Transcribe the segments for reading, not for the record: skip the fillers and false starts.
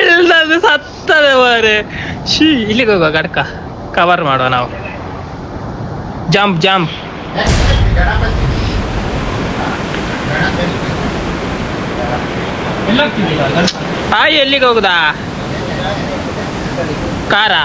ಇಲ್ಲದು ಸತ್ತದ ಮಾರೆ. ಇಲ್ಲಿಗೆ ಹೋಗುವ ಗಡ್ಕ ಕವರ್ ಮಾಡುವ ನಾವು. Jump jump. ಎಲ್ಲಿಗೆ ಹೋಗುದಾ? ಕಾರಾ?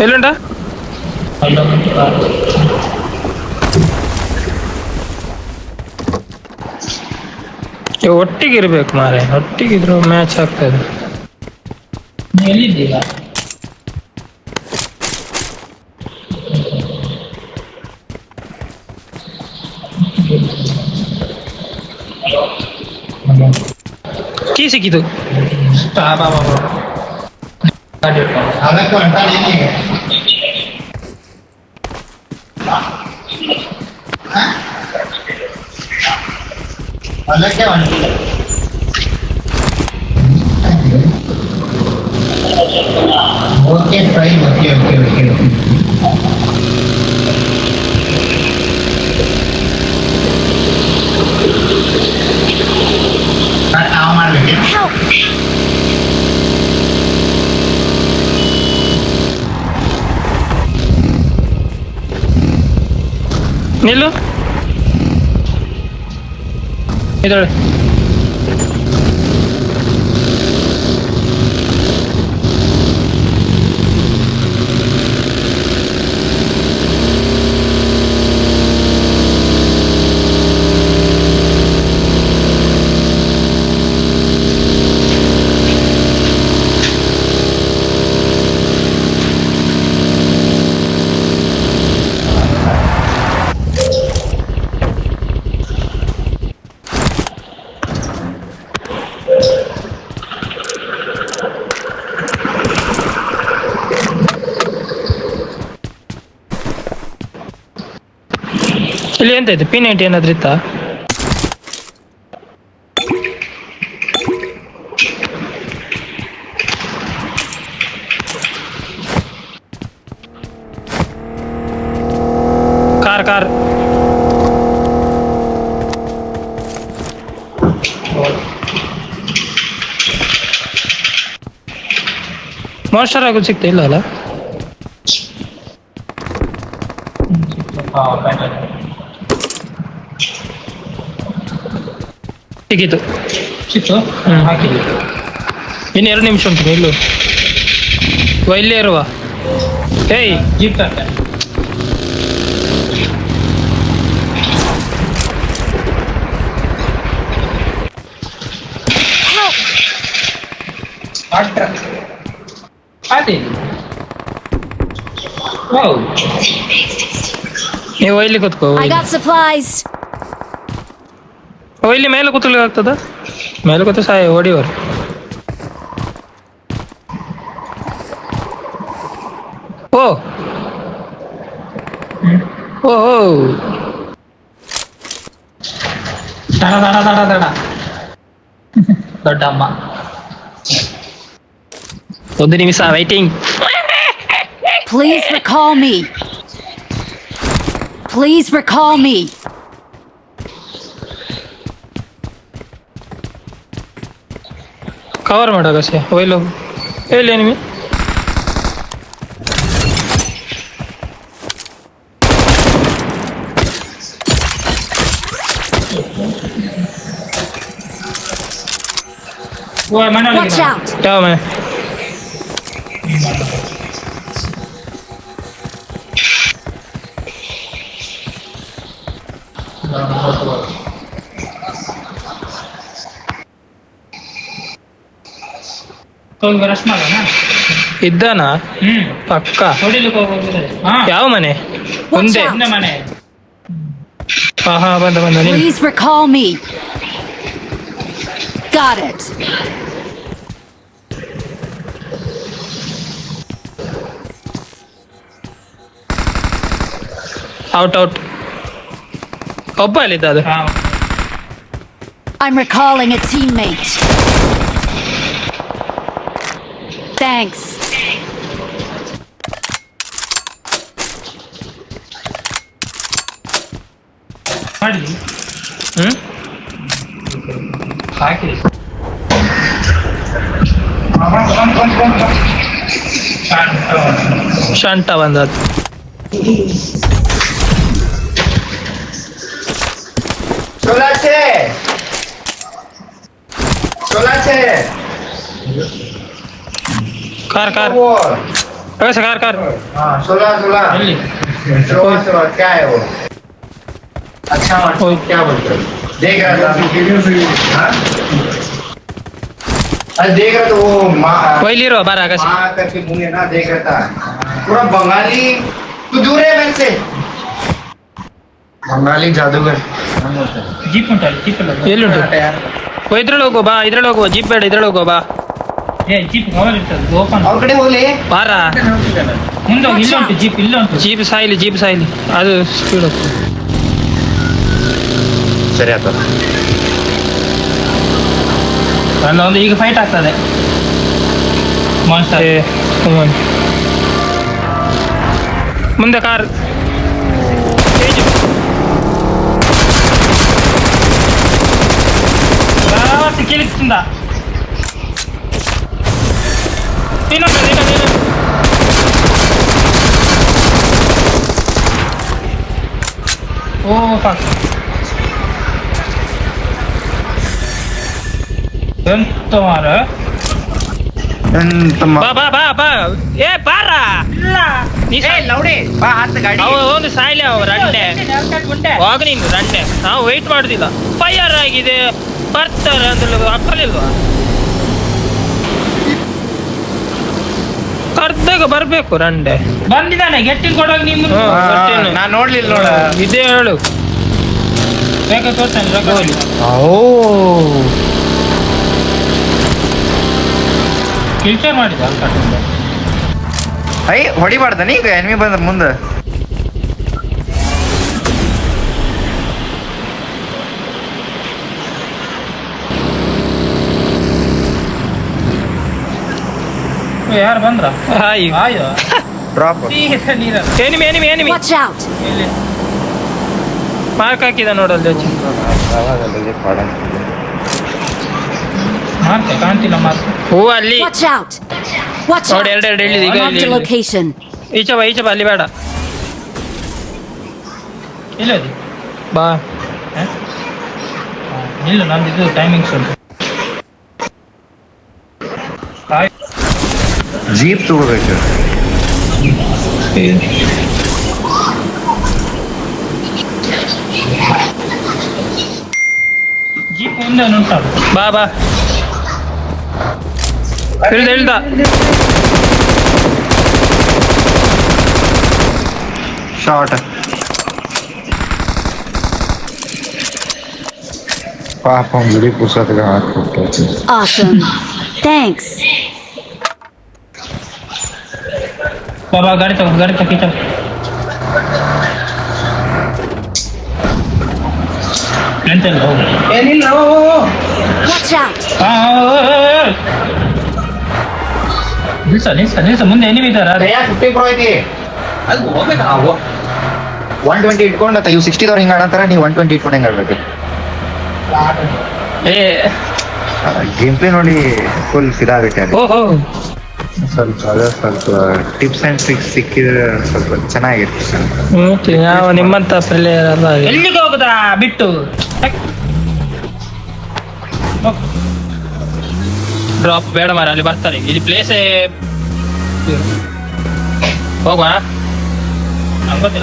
ಎಲ್ಲುಂಟ? ಒಟ್ಟಿಗೆ ಇರ್ಬೇಕು ಮಾರೆ, ಒಟ್ಟಿಗಿದ್ರು ಮ್ಯಾಚ್ ಆಗ್ತದೆ. ಎಲ್ಲಿದ್ದೀಗ? ಕೀ ಸಿಕ್ಕಿತು. Okay fine, okay okay okay ನಾವು ಮಾಡ್ಬೇಕು. ನಿಲ್ಲು ಇದ್ದಾಳೆ. ಇಲ್ಲಿ ಎಂತ ಇತ್ತು? P90 ಏನಾದ್ರು ಇತ್ತಾ? ಕಾರ್ ಮಾಸ್ಟರ್ ಆಗೋದು ಸಿಗ್ತಾ ಇಲ್ಲ ಅಲ್ಲ? ಸಿಕ್ಕಿತು. ಹಾಕಿದ್ದು ಇನ್ನು 2 ನಿಮಿಷ ಉಂಟು. ಇಲ್ಲೂ ಇಲ್ಲೇ ಇರುವ. ಏಯ್ ಜೀಪ್ ನೀವು ಇಲ್ಲಿ ಕೂತ್ಕೋ. ಇಲ್ಲಿ ಮೇಲೆ ಕೂತ್ಕೊಳ್ಳಿ ಆಗ್ತದ? ಮೇಲೆ ಕೂತು ಸಾಯ ಹೊಡಿವರು. ಓ ಓಹೋ ದಡ ದಡ ದಡ ದಡ ದೊಡ್ಡಮ್ಮ. 1 ನಿಮಿಷ waiting. Please recall me. Please recall me. Cover ಮಾಡೋಕಷ್ಟೇ. ಒಯ್ಲು ಹೇಳಿ ನಿಮಗೆ. Watch out. ಯಾವ ಮನೆ? ಇದ್ದಾನ? ಪಕ್ಕ. ಯಾವ ಮನೆ? ಮುಂದೆ ಮನೆ. ಹಾ ಬಂದ. Please recall me. Got it. Out. ಒಬ್ಬ ಅಲ್ಲಿದ್ದ ಅದು. I'm recalling a teammate. Thanks. ಮಾಡಿ ಹ್ಮ್ ಹಾಕಿ ಶಾಂತ ಬಂದದ್ದು Solace! Solace! Car car Por कैसे कार कार हाँ सोलह सोलह जल्दी सोलह सोलह क्या है वो अच्छा ओए। क्या बोलते हो देख रहा था हाँ? अरे देख रहा था वो माँ ಒಯ್ಲಿರೋ ಬಾರ ಆಕಾಶ माँ करके मुंह है ना देख रहा था पूरा बंगाली तू दूर है मेरे से बंगाली जादूगर ಜೀಪ್ ಉಂಟಲ್ಲ ಜೀಪ್ ಎಲ್ಲ ಎಲ್ಲುಂಟು ಇದ್ರಲ್ಲಿ ಹೋಗೋ ಬಾ ಇದ್ರಲ್ಲಿ ಹೋಗುವ ಜೀಪ್ ಬೇಡ ಇದ್ರಲ್ಲಿ ಹೋಗೋ ಬಾ ಏ ಜೀಪ್ ಕವರ್ ಇರ್ತದೆ ಓಪನ್ ಅವ್ರ ಕಡೆ ಹೋಗ್ಲಿ ಬಾರ ಮುಂದೆ ಇಲ್ಲುಂಟು ಜೀಪ್ ಇಲ್ಲುಂಟು ಜೀಪ್ ಸಾಯ್ಲಿ ಅದು ಸ್ಪೀಡ್ ಹೋಗ್ತದೆ ಸರಿ ಆಯ್ತಲ್ಲ ಅಲ್ಲೊಂದು ಈಗ ಫೈಟ್ ಆಗ್ತದೆ ಮಾನ್ಸ್ಟರ್ ಮುಂದೆ ಕಾರ್ ಕಿಳಿಕ್ತಿಂದ ಓ ಫಾಕ್ ಎಂತ ಮಾರ ಬಾ ಬಾ ಬಾ ಬಾ ಏ ಬಾರ ನೀ ಲೌಡೆ ಬಾ ಹತ್ತು ಗಾಡಿ ಅವ ಒಂದು ಸಾಯ್ಲೆ ಅವ ರಂಡೆ ಹೋಗ ನೀನು ರಂಡೆ ನಾವು ವೆಯ್ಟ್ ಮಾಡುದಿಲ್ಲ ಫೈರ್ ಆಗಿದೆ ಬರ್ತಾರೆ ಅಂದ್ರೆ ಅಕ್ಕಲಿಲ್ವಾ ಕರ್ದಾಗ ಬರ್ಬೇಕು ರಂಡೆ ಬಂದಿದ್ದಾನೆ ಗೆಟ್ಟಿಂಗ್ ಕೊಡೋಕೆ ನಿಮ್ಮ ನಾನ್ ನೋಡ್ಲಿಲ್ಲ ನೋಡ ಇದೇ ಹೇಳು ಬೇಕಾ ತೋರ್ತಾನೆ ಫಿಲ್ಟರ್ ಮಾಡಿದ ಐ ಹೊಡಿಬಾರ್ದ ಈಗ ಎನಿಮಿ ಬಂದ್ರ ಮುಂದೆ ಯಾರು ಬಂದ್ರ hi hi drop enemy enemy enemy Watch out! ಇಲ್ಲಿ ಮಾರ್ಕ್ ಹಾಕಿದ ನೋಡಲ್ಲಿ ಮಾರ್ಕ್ ಕಾಣ್ತಿಲ್ಲ ಮಾರ್ಕ್ ಹೂ ಅಲ್ಲಿ Watch out! Watch ನೋಡಿ out! ಎರಡು ಹೇಳಿದ ಈಗ Marked a location. ಈಚೆ ಬಾ ಅಲ್ಲಿ ಬೇಡ ಇಲ್ಲದಿ ಬಾ ಇಲ್ಲ ನಂದು ಇದು ಟೈಮಿಂಗ್ಸ್ ಉಂಟು ಜೀಪ್ ತಗೋಬೇಕು ಜೀಪ್ ಮುಂದೆ ಉಂಟಲ್ಲ ಬಾ ಬಾ ಹೇಳ್ದ ಶಾರ್ಟ್ ಪಾಪ ಗುಡಿ ಪುಸ್ತಕ ಹಾಕ್ಬಿಟ್ಟು Awesome. Thanks. ಬಾಬಾ ಗಾಡಿ ತಗೋ ಎಂತೆಲ್ಲ ಹೋಗು ಏನಿಲ್ಲ Watch out! ನಿಲ್ಸ ಮುಂದೆ ಎನಿಮಿ ಇದ್ದಾರ 50 ಪ್ರೋ ಐತಿ ಅದು ಹೋಗ್ಬೇಕು ನಾವು 120 ಇಟ್ಕೊಂಡು ಇವು 60 ದವ್ರು ಹಿಂಗ ಆಡಂತಾರ ನೀವು 120 ಇಟ್ಕೊಂಡು ಹೆಂಗ ಆಡ್ಬೇಕು ಏ ಗೇಮ್ ಪ್ಲೇ ನೋಡಿ ಫುಲ್ ಫಿದಾಗುತ್ತೆ ಅಲ್ಲಿ ಓಹೋ ಸ್ವಲ್ಪ ಟಿಪ್ಸ್ ಅಂಡ್ ಟ್ರಿಕ್ಸ್ ಸಿಕ್ಕಿದ್ರೆ ಸ್ವಲ್ಪ ಚೆನ್ನಾಗಿರುತ್ತೆ ನಾವು ನಿಮ್ಮಂತ ಪ್ಲೇಯರ್ ಅಲ್ಲ ಎಲ್ಲಿಗೆ ಹೋಗುದಾ ಬಿಟ್ಟು ಡ್ರಾಪ್ ಬೇಡ ಮಾರ ಅಲ್ಲಿ ಬರ್ತಾರೆ ಇಲ್ಲಿ ಪ್ಲೇಸೇ ಹೋಗುವ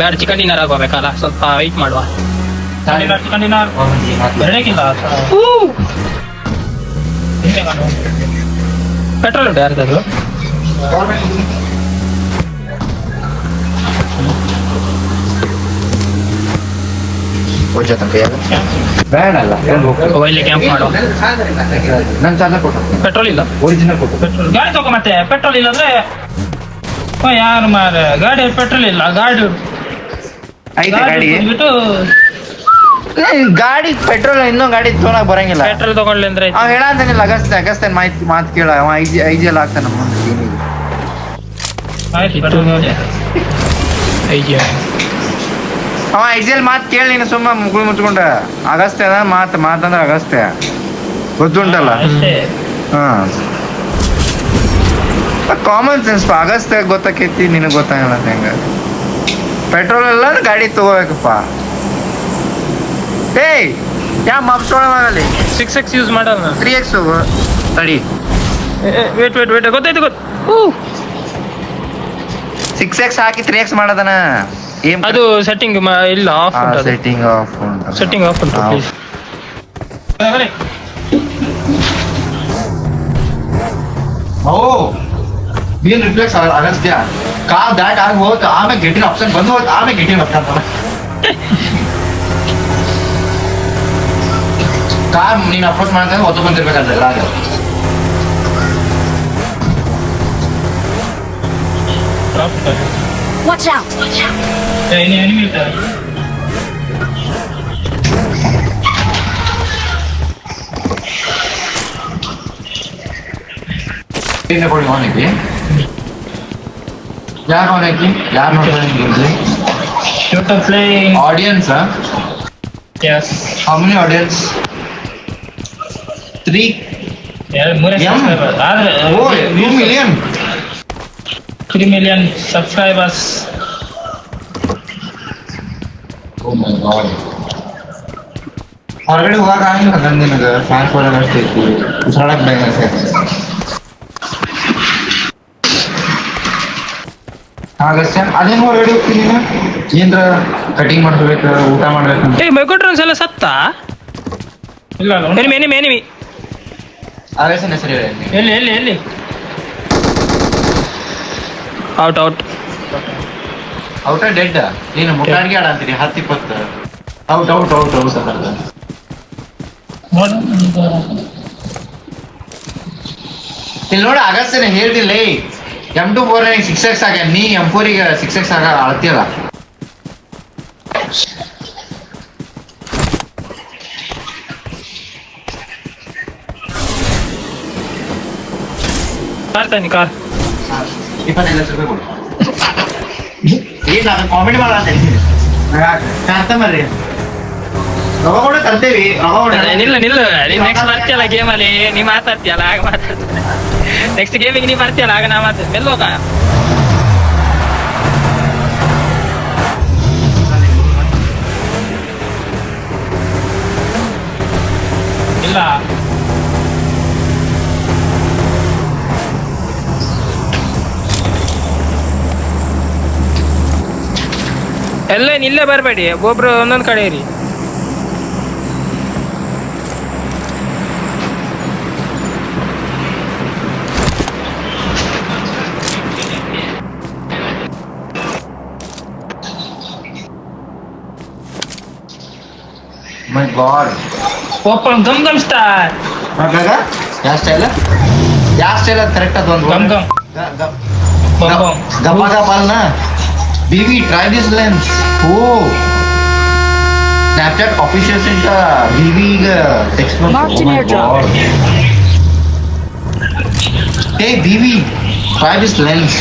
ಬೇಡ ಚಿಕನ್ ಡಿನ್ನರ್ ಆಗೋಬೇಕಲ್ಲ ಸ್ವಲ್ಪ ವೆಯ್ಟ್ ಮಾಡುವ ಚಿಕನ್ ಡಿನ್ನರ್ ಎರಡಕ್ಕಿಲ್ಲ ಪೆಟ್ರೋಲ್ ಉಂಟು ಯಾರ್ದಾದ್ರು ಬೇಡಲ್ಲ ಇಲ್ಲಿ ಕ್ಯಾಂಪ್ ಮಾಡುವ ನನ್ ಚಾರ್ಜರ್ ಕೊಟ್ಟು ಪೆಟ್ರೋಲ್ ಇಲ್ಲ ಒರಿಜಿನಲ್ ಕೊಟ್ಟು ಪೆಟ್ರೋಲ್ ಗಾಡಿ ತಗೋ ಮತ್ತೆ ಪೆಟ್ರೋಲ್ ಇಲ್ಲ ಅಂದ್ರೆ ಯಾರು ಮಾರ ಗಾಡಿ ಪೆಟ್ರೋಲ್ ಇಲ್ಲ ಗಾಡಿ ಐತೆ ಗಾಡಿ ಬಿಟ್ಟು ಗಾಡಿ ಪೆಟ್ರೋಲ್ ಇನ್ನೊಂದು ಗಾಡಿ ತೊಗೊಳಕ್ ಬರಂಗಿಲ್ಲ ಪೆಟ್ರೋಲ್ ತಗೊಂಡ್ಲಿ ಅಂದ್ರೆ ಅವ್ ಹೇಳಂತಾನಿಲ್ಲ ಅಗಸ್ತ ಮಾತು ಕೇಳ ಅವ ಐಜಿ ಎಲ್ಲ ಆಗ್ತಾನ ಮುಂದೆ ಅಯ್ಯ ಅವ ಐಜಿಎಲ್ ಮಾತು ಕೇಳಿ ನೀನು ಸುಮ್ಮ ಮುಗುಳು ಮುಚ್ಕೊಂಡ ಅಗಸ್ತ್ಯ ಅದ ಮಾತಂದ್ರೆ ಅಗಸ್ತ್ಯ ಗೊತ್ತುಂಟಲ್ಲ ಹಾ ಕಾಮನ್ ಸೆನ್ಸ್ ಅಗಸ್ತ್ಯ ಗೊತ್ತಾಕೈತಿ ನಿನಗೆ ಗೊತ್ತಾಗಲ್ಲ ಹೆಂಗ ಪೆಟ್ರೋಲ್ ಎಲ್ಲ ಗಾಡಿ ತಗೋಬೇಕಪ್ಪ ಏಯ್ ಯಾ ಮಪ್ಸೋಳಲ್ಲಿ 6x ಯೂಸ್ ಮಾಡಲ್ಲ ನಾನು 3x ಹೋಗು ತಡಿ ವೇಟ್ ಗೊತ್ತಾಯ್ತು 6x ಹಾಕಿ 3x ಮಾಡೋದನ ಏನ್ ಅದು ಸೆಟ್ಟಿಂಗ್ ಇಲ್ಲ ಆಫ್ ಉಂಟು ಸೆಟ್ಟಿಂಗ್ ಆಫ್ ಉಂಟು ಸೆಟ್ಟಿಂಗ್ ಆಫ್ ಉಂಟು ಪ್ಲೀಸ್ ಓ ಬೀನ್ ರಿಫ್ಲೆಕ್ಸ್ ಅಗಸ್ತ್ಯ ಕಾಲ್ ದಾಟ್ ಆಗಿ ಹೋಯ್ತು ಆಮೇಲೆ ಗೆಟಿನ ಆಪ್ಷನ್ ಬಂದು ಹೋಯ್ತು ಆಮೇಲೆ ಗೆಟಿನ ಆಪ್ಷನ್ ಕಾರ್ ನೀನು ಅಪ್ರೋಚ್ ಮಾಡಿದ್ರೆ ಹೊತ್ತು ಬಂದಿರ್ಬೇಕಂದ್ರೆ ರಾಜ Watch out! ಕೊಡಿ ಅವನಿಗೆ ಯಾರು ಅವನಿಗೆ ಯಾರು ನೋಡ್ತಾರೆ audience how many audience 3 million 3 million subscribers. Oh my god. ಹೊರಗಡೆ ಹೋಗಕ್ಕೆ ಆಗಿಲ್ಲ ನಿನಗೆ ಫ್ಯಾನ್ ಫಾಲೋವರ್ ಅಷ್ಟೇ ಐತಿ ಉಸಿರಾಡಕ್ಕೆ ಭಯ ಆಗ್ತೈತಿ ಆಗಸ್ತ್ಯ ಅದೇನು ಹೊರಗಡೆ ಹೋಗ್ತೀನಿ ನೀನು ಏನ್ರ ಕಟಿಂಗ್ ಮಾಡ್ಕೋಬೇಕು ಊಟ ಮಾಡ್ಬೇಕು ಮೆಕೋಟ್ರಾನ್ಸ್ ಎಲ್ಲ ಸತ್ತ ಇಲ್ಲ ಎನಿಮಿ ಆಗಸ್ತ್ಯನ ಹೆಸರು ಹೇಳಿ ಎಲ್ಲಿ ಔಟ್ ಔಟ ಡೆಡ್ ನೀನು ಮುಟ್ಟಾಡ್ಗೆ ಆಡಂತೀರಿ 10-20 ಔಟ್ ಸಕರ್ದ ಇಲ್ಲಿ ನೋಡಿ ಆಗಸ್ತ್ಯನ ಹೇಳ್ತಿಲ್ಲ M24 6x ಆಗ ನೀ M4 6x ಆಗ ಅಳ್ತಿಯಲ್ಲ ಕಾರ್ 25 ಲಕ್ಷ ರೂಪಾಯಿ ಕೊಡು ಏನ್ ನಾನು ಕಾಮಿಡಿ ಮಾಡತ್ತೆ ಕರ್ತಮರ್ರಿ ರೊಕ್ಕ ಕೂಡ ತರ್ತೇವಿ ನಿಲ್ಲ ನೀನ್ ನೆಕ್ಸ್ಟ್ ಬರ್ತೀಯಲ್ಲ ಗೇಮಲ್ಲಿ ನೀ ಮಾತಾಡ್ತೀಯಲ್ಲ ಆಗ ಮಾತಾಡ್ತೀನಿ ನೆಕ್ಸ್ಟ್ ಗೇಮಿಗೆ ನೀ ಬರ್ತೀಯಲ್ಲ ಆಗ ನಾ ಮಾತಾಡ್ತೀನಿ ಎಲ್ಲೋಗ ಇಲ್ಲ ಇಲ್ಲೇ ಬರಬೇಡಿ ಒಬ್ಬೊಬ್ರು ಒಂದೊಂದು ಕಡೆ ಇರಿ ಮೈ ಗಾಡ್ ಓಪನ್ ಗಮ್ ಸ್ಟಾರ್ ಯಾವ ಸ್ಟೈಲ್ ಕರೆಕ್ಟ್ ಅದು ಒಂದು ಗಮ್ ಗಪ್ಪ BB, try this lens. Oh, Snapchat official center BB text message. Marked an airdrop. Hey BB, try this lens.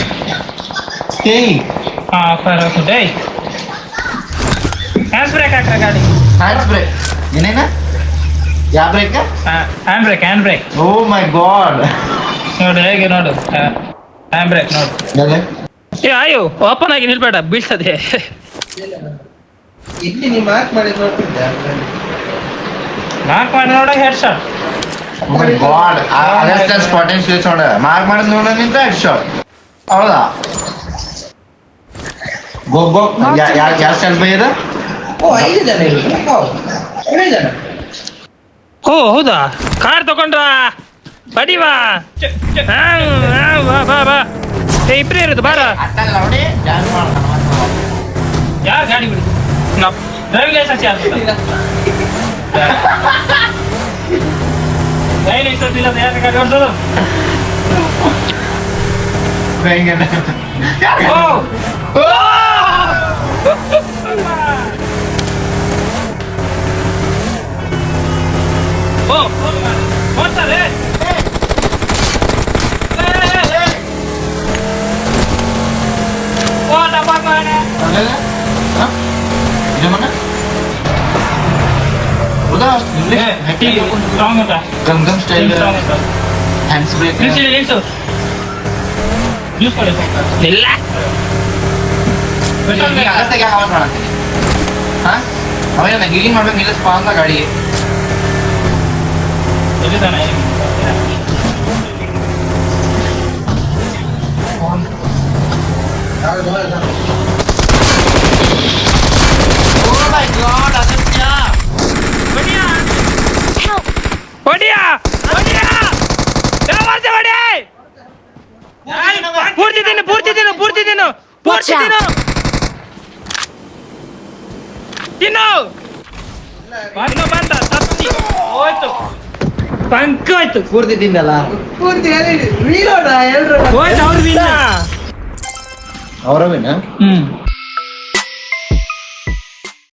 Hey. Hey. Hands brake ಹಾಕ್ರ ಗಾಡಿ. Hands brake. ಏನೇನ? ಯಾವ brake? Hand brake. Oh my god. ನೋಡು ಹೇಗೆ ನೋಡು. Hand break ನೋಡು. ಅಯ್ಯೋ open ಆಗಿ ನಿಲ್ಬೇಡ ಬೀಳ್ತದೆ ಇಲ್ಲಿ ನೀವು ಮಾರ್ಕ್ ಮಾಡಿ ನೋಡ head shot Oh my god. That's potential ನೋಡ ಮಾರ್ಕ್ ಮಾಡಿದ್ ನೋಡ ನಿಂತ ಹೆಡ್ ಶಾಟ್ ಹೌದಾ ಗೋ ಯಾವ ಸ್ಟೈಲ್ ಬೈ ಇದೆ ಓ 5 ಜನ ಇಲ್ಲ 5 ಜನ ಓ ಹೌದಾ ಕಾರ್ ತಗೊಂಡ್ರಾ ಬಡಿವಾ ಬಾ ಇಬ್ರೇ ಇರೋದು ಬಾರ ಯಾರು ಗಾಡಿ ಬಿಡಿ ಡ್ರೈವಿಂಗ್ ಲೈಸೆನ್ಸ್ ಯಾರು ಡ್ರೈವಿಂಗ್ ಲೈಸೆನ್ಸ್ ಇಲ್ಲ ಯಾರು ಗಾಡಿ ಹೊಡ್ಸೋದು ಗಮ್ ಸ್ಟೈಲ್ ಹ್ಯಾಂಡ್ಸ್ ಬ್ರೇಕ್ ಇಲ್ಲ ಅಗತ್ಯಕ್ಕೆ ಆವಾಜ್ ಮಾಡಂತೀನಿ ಹಾ ಅವೇನ ಹೀಲಿಂಗ್ ಮಾಡ್ಬೇಕು ನಿಲ್ಲಿಸ್ಪ ಅಂತ ಗಾಡಿ Oh my God, ಅಗತ್ಯ Help! ಹೊಡಿಯಾ ಹೊಡಿಯಾ ಯಾವಾಜ ಹೊಡಿ ಪೂರ್ತಿ ತಿನ್ನು ಪೂರ್ತಿ ತಿನ್ನು ಪೂರ್ತಿ ತಿನ್ನು ಪೂರ್ತಿ Watch out. ತಿನ್ನು ಇನ್ನು ಬಂದ ತಪ್ಪಿ ಹೋಯ್ತು ಪಂಕ ಹೋಯ್ತು ಪೂರ್ತಿ ತಿಂದಲ್ಲ ಪೂರ್ತಿ ರೀಲೋಡ ಎಲ್ರು ಹೋಯ್ತು ಅವ್ರು ವಿನ್ನ ಅವರವೇನಾ